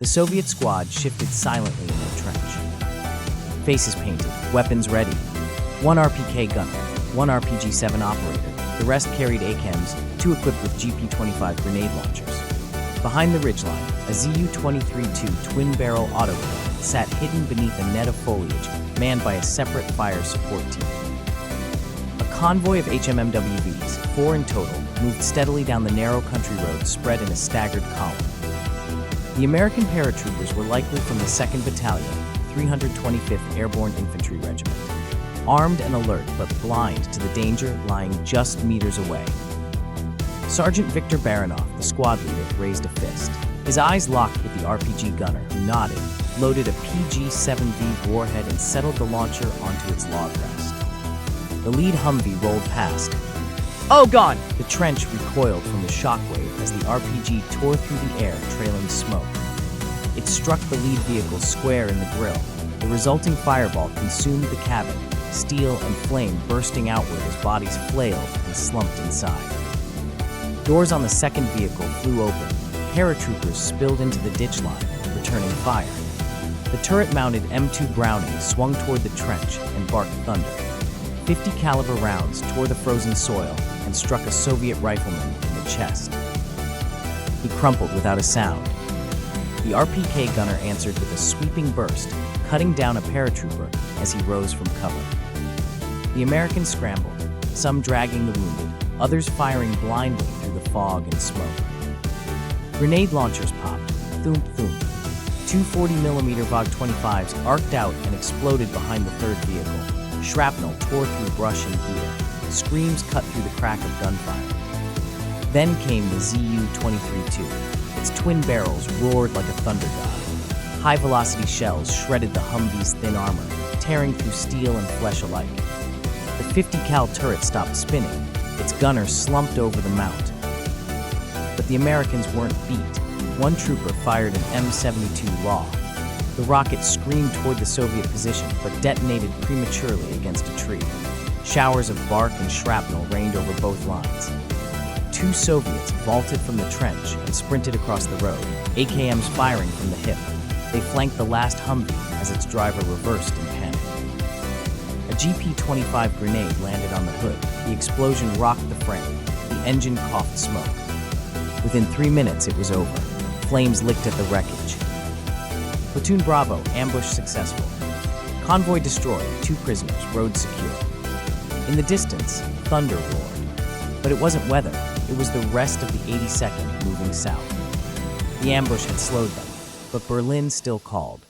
The Soviet squad shifted silently in their trench. Faces painted, weapons ready. One RPK gunner, one RPG-7 operator. The rest carried ACAMs, two equipped with GP-25 grenade launchers. Behind the ridgeline, a ZU-23-2 twin-barrel autocannon sat hidden beneath a net of foliage, manned by a separate fire support team. A convoy of HMMWVs, 4 in total, moved steadily down the narrow country road spread in a staggered column. The American paratroopers were likely from the 2nd Battalion, 325th Airborne Infantry Regiment, armed and alert but blind to the danger lying just meters away. Sergeant Viktor Baranov, the squad leader, raised a fist. His eyes locked with the RPG gunner, who nodded, loaded a PG-7V warhead and settled the launcher onto its log rest. The lead Humvee rolled past. Oh God! The trench recoiled from the shockwave as the RPG tore through the air, trailing smoke. It struck the lead vehicle square in the grille. The resulting fireball consumed the cabin, steel and flame bursting outward as bodies flailed and slumped inside. Doors on the second vehicle flew open. Paratroopers spilled into the ditch line, returning fire. The turret-mounted M2 Browning swung toward the trench and barked thunder. 50 caliber rounds tore the frozen soil and struck a Soviet rifleman in the chest. He crumpled without a sound. The RPK gunner answered with a sweeping burst, cutting down a paratrooper as he rose from cover. The Americans scrambled, some dragging the wounded, others firing blindly through the fog and smoke. Grenade launchers popped, thump thump. Two 40mm VOG-25s arced out and exploded behind the third vehicle. Shrapnel tore through brush and gear. Screams cut through the crack of gunfire. Then came the ZU-23-2. Its twin barrels roared like a thunder god. High-velocity shells shredded the Humvee's thin armor, tearing through steel and flesh alike. The 50 cal turret stopped spinning. Its gunner slumped over the mount. But the Americans weren't beat. One trooper fired an M72 Law. The rocket screamed toward the Soviet position, but detonated prematurely against a tree. Showers of bark and shrapnel rained over both lines. Two Soviets vaulted from the trench and sprinted across the road, AKMs firing from the hip. They flanked the last Humvee as its driver reversed in panic. A GP-25 grenade landed on the hood. The explosion rocked the frame. The engine coughed smoke. Within 3 minutes, it was over. Flames licked at the wreckage. Platoon Bravo, ambush successful. Convoy destroyed, 2 prisoners, road secure. In the distance, thunder roared. But it wasn't weather, it was the rest of the 82nd moving south. The ambush had slowed them, but Berlin still called.